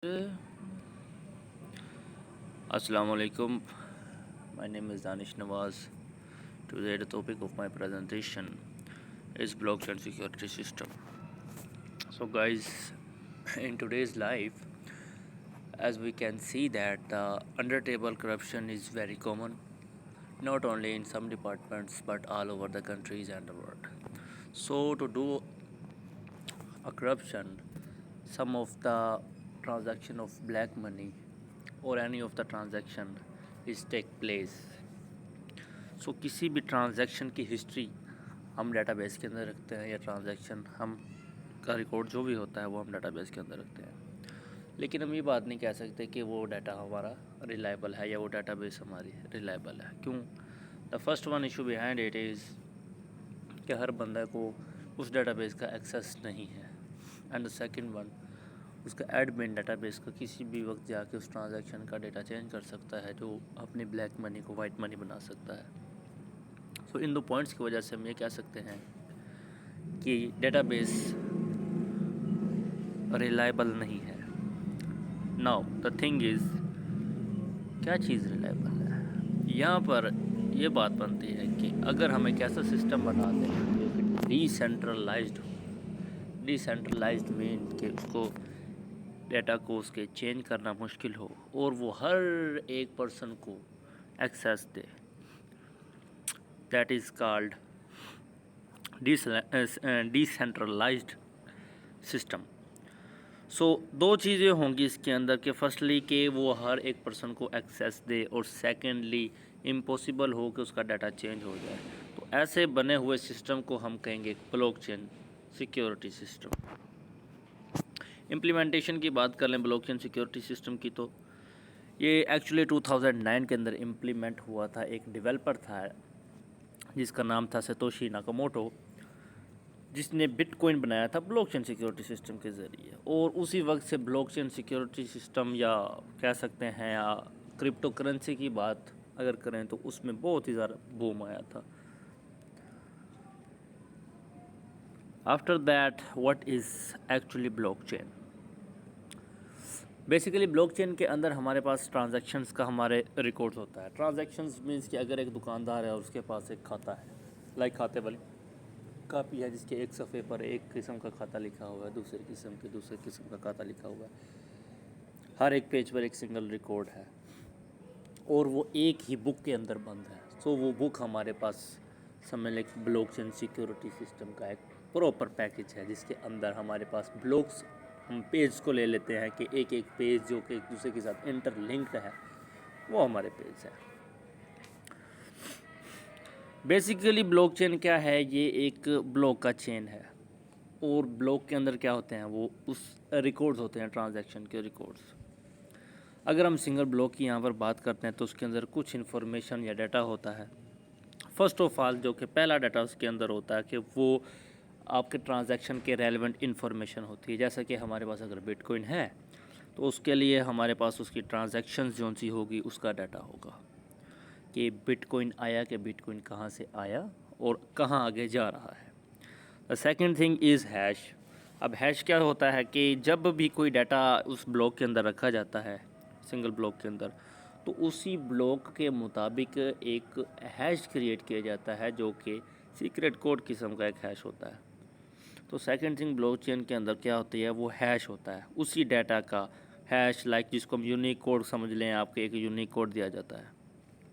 Assalamu alaikum. My name is Danish Nawaz. Today the topic of my presentation is blockchain security system. So guys, in today's life, as we can see that under table corruption is very common, not only in some departments but all over the countries and the world. So to do a corruption, some of the transaction of black money or any of the transaction is take place. सो किसी भी transaction की history हम database के अंदर रखते हैं, या transaction हम का रिकॉर्ड जो भी होता है वो हम डाटाबेस के अंदर रखते हैं। लेकिन हम ये बात नहीं कह सकते कि वो डाटा हमारा रिलायबल है या वो डाटाबेस हमारी रिलायबल है। क्यों? The first one issue behind it is कि हर बंदा को उस डाटाबेस का एक्सेस नहीं है, एंड द सेकंड वन, उसका एडमिन डाटाबेस का किसी भी वक्त जाके उस ट्रांजैक्शन का डेटा चेंज कर सकता है, जो अपनी ब्लैक मनी को वाइट मनी बना सकता है। सो इन दो पॉइंट्स की वजह से हम ये कह सकते हैं कि डेटाबेस रिलायबल नहीं है। नाउ द थिंग इज़, क्या चीज़ रिलायबल है? यहाँ पर ये बात बनती है कि अगर हम एक ऐसा सिस्टम बना दें जो कि डिसेंट्रलाइज्ड हो, डिसेंट्रलाइज्ड मीन कि उसको डेटा को उसके चेंज करना मुश्किल हो और वो हर एक पर्सन को एक्सेस दे, that is called decentralised system. So दो चीज़ें होंगी इसके अंदर कि फर्स्टली कि वो हर एक पर्सन को एक्सेस दे, और सेकेंडली इम्पॉसिबल हो कि उसका डाटा चेंज हो जाए। तो ऐसे बने हुए सिस्टम को हम कहेंगे ब्लॉकचेन सिक्योरिटी सिस्टम। इम्प्लीमेंटेशन की बात कर लें ब्लॉकचेन सिक्योरिटी सिस्टम की, तो ये एक्चुअली 2009 के अंदर इम्प्लीमेंट हुआ था। एक डेवलपर था जिसका नाम था सतोशी नाकामोटो, जिसने बिटकॉइन बनाया था ब्लॉकचेन सिक्योरिटी सिस्टम के ज़रिए। और उसी वक्त से ब्लॉकचेन सिक्योरिटी सिस्टम, या कह सकते हैं या क्रिप्टो करेंसी की बात अगर करें, तो उसमें बहुत ही ज़्यादा बूम आया था। After that, what is actually blockchain? Basically blockchain के अंदर हमारे पास ट्रांजैक्शंस का हमारे रिकॉर्ड्स होता है। ट्रांजैक्शंस मीन्स कि अगर एक दुकानदार है और उसके पास एक खाता है, लाइक खाते वाली कापी है जिसके एक सफ़े पर एक किस्म का खाता लिखा हुआ है, दूसरे किस्म का खाता लिखा हुआ है, हर एक पेज पर एक सिंगल रिकॉर्ड है और वो एक ही बुक के अंदर बंद है। सो वो बुक हमारे पास समझ लें ब्लॉकचेन सिक्योरिटी सिस्टम का एक प्रॉपर पैकेज है, जिसके अंदर हमारे पास ब्लॉक्स, हम पेज को ले लेते हैं कि एक एक पेज जो कि एक दूसरे के साथ इंटरलिंक्ड है, वो हमारे पेज है। बेसिकली ब्लॉकचेन क्या है? ये एक ब्लॉक का चेन है, और ब्लॉक के अंदर क्या होते हैं? वो उस रिकॉर्ड्स होते हैं, ट्रांजैक्शन के रिकॉर्ड्स। अगर हम सिंगल ब्लॉक की यहाँ पर बात करते हैं तो उसके अंदर कुछ इन्फॉर्मेशन या डाटा होता है। फर्स्ट ऑफ ऑल, जो कि पहला डाटा उसके अंदर होता है कि वो आपके ट्रांजैक्शन के रेलेवेंट इन्फॉर्मेशन होती है। जैसा कि हमारे पास अगर बिटकॉइन है तो उसके लिए हमारे पास उसकी ट्रांजैक्शंस जो सी होगी उसका डाटा होगा कि बिटकॉइन आया, कि बिटकॉइन कहाँ से आया और कहाँ आगे जा रहा है। The second thing is hash. अब हैश क्या होता है कि जब भी कोई डाटा उस ब्लॉक के अंदर रखा जाता है, सिंगल ब्लॉक के अंदर, तो उसी ब्लॉक के मुताबिक एक हैश क्रिएट किया जाता है, जो कि सीक्रेट कोड किस्म का एक हैश होता है। तो सेकंड थिंग ब्लॉकचेन के अंदर क्या होती है? वो हैश होता है, उसी डाटा का हैश, लाइक जिसको हम यूनिक कोड समझ लें, आपको एक यूनिक कोड दिया जाता है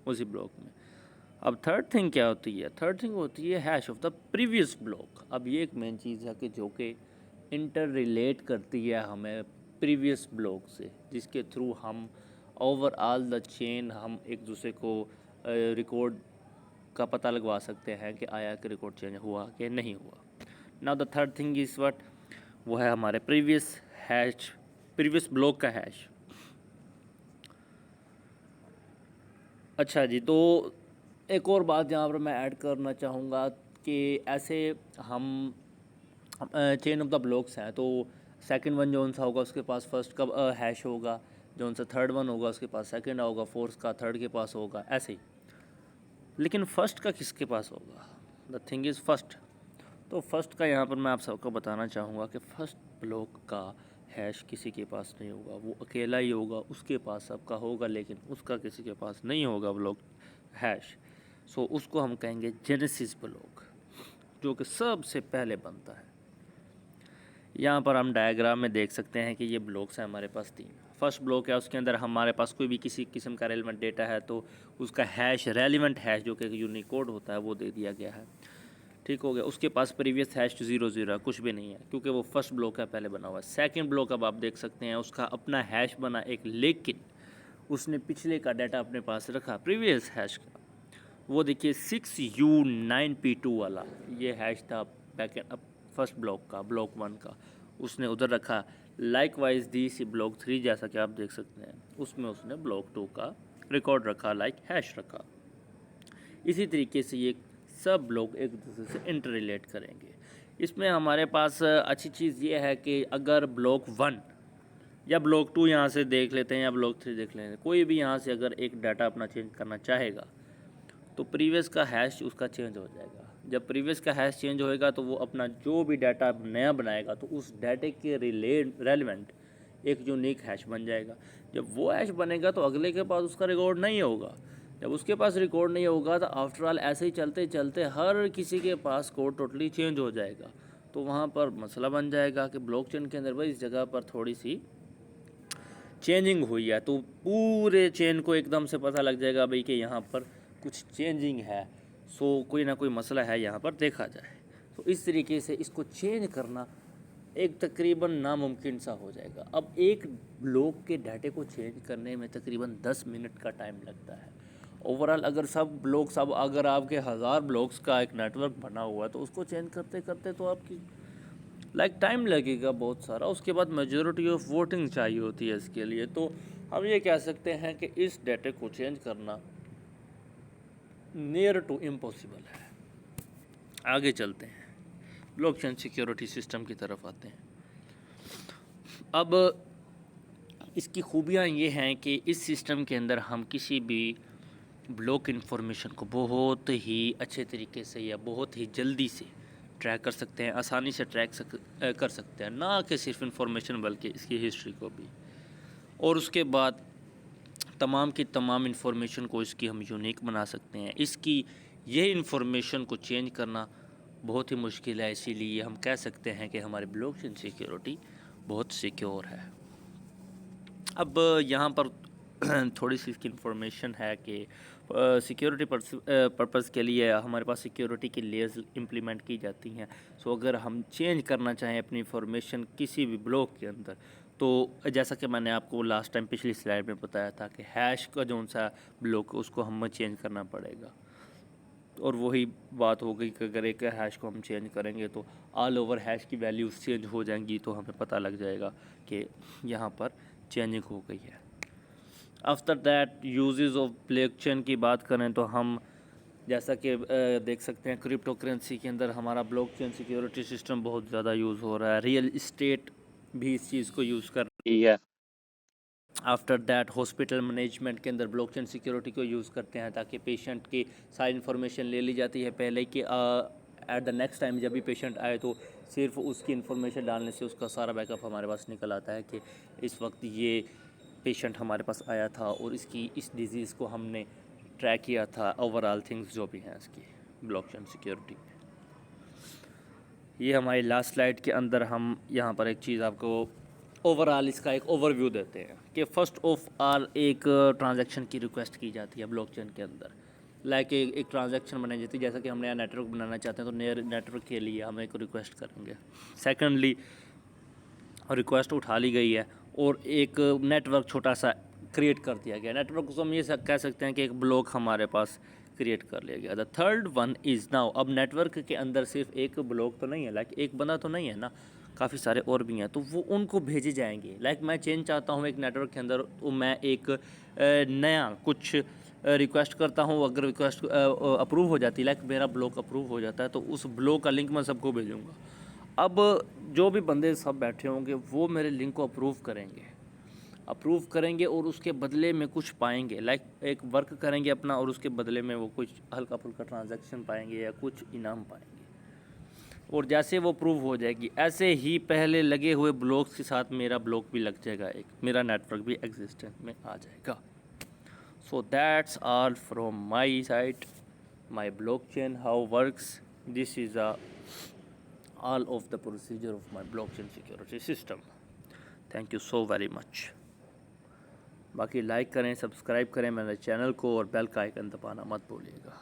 उसी ब्लॉक में। अब थर्ड थिंग क्या होती है? थर्ड थिंग होती है hash of the previous block. अब ये एक मेन चीज़ है कि जो कि इंटर रिलेट करती है हमें प्रीवियस ब्लॉक से, जिसके थ्रू हम ओवरऑल द चेन हम एक दूसरे को रिकॉर्ड का पता लगवा सकते हैं कि आया कि रिकॉर्ड चेंज हुआ कि नहीं हुआ। Now the third thing is what? वो है हमारे प्रीवियस हैश, प्रीवियस ब्लॉक का हैश। अच्छा जी, तो एक और बात यहाँ पर मैं ऐड करना चाहूँगा कि ऐसे हम चेन ऑफ द ब्लॉक्स हैं, तो सेकंड वन जो सा होगा उसके पास फर्स्ट का हैश होगा, जो सा थर्ड वन होगा उसके पास सेकंड होगा, फोर्थ का थर्ड के पास होगा, ऐसे ही। लेकिन फर्स्ट का किसके पास होगा? The thing is first. तो फर्स्ट का यहाँ पर मैं आप सबको बताना चाहूँगा कि फर्स्ट ब्लॉक का हैश किसी के पास नहीं होगा, वो अकेला ही होगा, उसके पास सबका होगा लेकिन उसका किसी के पास नहीं होगा ब्लॉक हैश। सो उसको हम कहेंगे जेनेसिस ब्लॉक, जो कि सबसे पहले बनता है। यहाँ पर हम डायग्राम में देख सकते हैं कि ये ब्लॉक्स हैं हमारे पास 3। फर्स्ट ब्लॉक है, उसके अंदर हमारे पास कोई भी किसी किस्म का रेलिवेंट डेटा है तो उसका हैश, रेलिवेंट हैश जो कि एक यूनिक कोड होता है वो दे दिया गया है। ठीक हो गया। उसके पास प्रीवियस हैश 00 है, कुछ भी नहीं है क्योंकि वो फर्स्ट ब्लॉक है, पहले बना हुआ है। सेकंड ब्लॉक अब आप देख सकते हैं उसका अपना हैश बना एक, लेकिन उसने पिछले का डाटा अपने पास रखा, प्रीवियस हैश का। वो देखिए 6U9P2 वाला ये हैश था बैक फर्स्ट ब्लॉक का, ब्लॉक 1 का, उसने उधर रखा। लाइकवाइज दी सी ब्लॉक 3 जैसा कि आप देख सकते हैं उसमें उसने ब्लॉक 2 का रिकॉर्ड रखा, लाइक हैश रखा। इसी तरीके से ये सब ब्लॉक एक दूसरे से इंटर रिलेट करेंगे। इसमें हमारे पास अच्छी चीज़ ये है कि अगर ब्लॉक 1 या ब्लॉक 2 यहाँ से देख लेते हैं या ब्लॉक 3 देख लेते हैं, कोई भी यहाँ से अगर एक डाटा अपना चेंज करना चाहेगा तो प्रीवियस का हैश उसका चेंज हो जाएगा। जब प्रीवियस का हैश चेंज होएगा तो वो अपना जो भी डाटा नया बनाएगा तो उस डाटे के रेलेवेंट एक यूनिक हैश बन जाएगा। जब वो हैश बनेगा तो अगले के पास उसका रिकॉर्ड नहीं होगा। जब उसके पास रिकॉर्ड नहीं होगा तो आफ्टर ऑल ऐसे ही चलते चलते हर किसी के पास कोड टोटली चेंज हो जाएगा। तो वहाँ पर मसला बन जाएगा कि ब्लॉकचेन के अंदर भाई इस जगह पर थोड़ी सी चेंजिंग हुई है, तो पूरे चेन को एकदम से पता लग जाएगा भाई कि यहाँ पर कुछ चेंजिंग है। सो कोई ना कोई मसला है यहाँ पर देखा जाए। तो इस तरीके से इसको चेंज करना एक तकरीबन नामुमकिन सा हो जाएगा। अब एक ब्लॉक के डाटे को चेंज करने में तकरीबन 10 मिनट का टाइम लगता है। ओवरऑल अगर सब ब्लॉक सब अगर आपके 1000 ब्लॉक्स का एक नेटवर्क बना हुआ है तो उसको चेंज करते करते तो आपकी टाइम लगेगा बहुत सारा। उसके बाद मेजॉरिटी ऑफ वोटिंग चाहिए होती है इसके लिए। तो हम ये कह सकते हैं कि इस डाटे को चेंज करना नियर टू इम्पॉसिबल है। आगे चलते हैं, ब्लॉकचेन सिक्योरिटी सिस्टम की तरफ आते हैं। अब इसकी खूबियाँ ये हैं कि इस सिस्टम के अंदर हम किसी भी ब्लॉक इन्फॉर्मेशन को बहुत ही अच्छे तरीके से या बहुत ही जल्दी से ट्रैक कर सकते हैं, आसानी से ट्रैक कर सकते हैं, ना कि सिर्फ इन्फॉर्मेशन बल्कि इसकी हिस्ट्री को भी। और उसके बाद तमाम की तमाम इन्फॉर्मेशन को इसकी हम यूनिक बना सकते हैं। इसकी यह इन्फॉर्मेशन को चेंज करना बहुत ही मुश्किल है, इसीलिए हम कह सकते हैं कि हमारी ब्लॉकचेन सिक्योरिटी बहुत सिक्योर है। अब यहाँ पर थोड़ी सी इसकी इन्फॉर्मेशन है कि सिक्योरिटी पर्पज़ के लिए हमारे पास सिक्योरिटी की लेयर्स इम्प्लीमेंट की जाती हैं। सो अगर हम चेंज करना चाहें अपनी इंफॉर्मेशन किसी भी ब्लॉक के अंदर, तो जैसा कि मैंने आपको लास्ट टाइम पिछली स्लाइड में बताया था कि हैश का जो सा ब्लॉक उसको हमें चेंज करना पड़ेगा। और वही बात हो गई कि अगर एक हैश को हम चेंज करेंगे तो ऑल ओवर हैश की वैल्यूज़ चेंज हो जाएंगी, तो हमें पता लग जाएगा कि यहाँ पर चेंजिंग हो गई है। After that uses of blockchain की बात करें तो हम जैसा कि देख सकते हैं क्रिप्टो करेंसी के अंदर हमारा ब्लॉकचेन सिक्योरिटी सिस्टम बहुत ज़्यादा यूज़ हो रहा है। रियल इस्टेट भी इस चीज़ को यूज़ कर रही है। आफ्टर दैट हॉस्पिटल मैनेजमेंट के अंदर ब्लॉकचेन सिक्योरिटी को यूज़ करते हैं ताकि पेशेंट की सारी इन्फॉर्मेशन ले ली जाती है पहले कि एट द नेक्स्ट टाइम जब भी पेशेंट आए तो सिर्फ उसकी इन्फॉर्मेशन डालने से उसका सारा बैकअप हमारे पास निकल आता है कि इस वक्त ये पेशेंट हमारे पास आया था और इस डिज़ीज़ को हमने ट्रैक किया था। ओवरऑल थिंग्स जो भी हैं इसकी ब्लॉकचेन सिक्योरिटी में। ये हमारी लास्ट स्लाइड के अंदर हम यहाँ पर एक चीज़ आपको ओवरऑल इसका एक ओवरव्यू देते हैं कि फ़र्स्ट ऑफ ऑल एक ट्रांजैक्शन की रिक्वेस्ट की जाती है ब्लॉकचेन के अंदर। लाइक एक ट्रांजैक्शन बनाई जाती है, जैसा कि हम नया नेटवर्क बनाना चाहते हैं तो नए नेटवर्क के लिए हम एक रिक्वेस्ट करेंगे। सेकेंडली रिक्वेस्ट उठा ली गई है और एक नेटवर्क छोटा सा क्रिएट कर दिया गया। नेटवर्क को हम ये कह सकते हैं कि एक ब्लॉक हमारे पास क्रिएट कर लिया गया। The third one is now, अब नेटवर्क के अंदर सिर्फ एक ब्लॉक तो नहीं है, लाइक एक बंदा तो नहीं है ना, काफ़ी सारे और भी हैं, तो वो उनको भेजे जाएंगे। लाइक मैं चेंज चाहता हूँ एक नेटवर्क के अंदर, तो मैं एक नया कुछ रिक्वेस्ट करता हूँ। अगर रिक्वेस्ट अप्रूव हो जाती है, लाइक मेरा ब्लॉक अप्रूव हो जाता है, तो उस ब्लॉक का लिंक मैं सबको भेजूँगा। अब जो भी बंदे सब बैठे होंगे वो मेरे लिंक को अप्रूव करेंगे और उसके बदले में कुछ पाएंगे। लाइक एक वर्क करेंगे अपना और उसके बदले में वो कुछ हल्का फुल्का ट्रांजैक्शन पाएंगे या कुछ इनाम पाएंगे। और जैसे वो प्रूव हो जाएगी ऐसे ही पहले लगे हुए ब्लॉक्स के साथ मेरा ब्लॉक भी लग जाएगा, एक मेरा नेटवर्क भी एग्जिस्टेंस में आ जाएगा। So that's all from my side, my blockchain how works. This is all of the procedure of my blockchain security system. Thank you so very much. बाकी लाइक करें, सब्सक्राइब करें मेरे चैनल को और bell का icon दबाना मत भूलिएगा।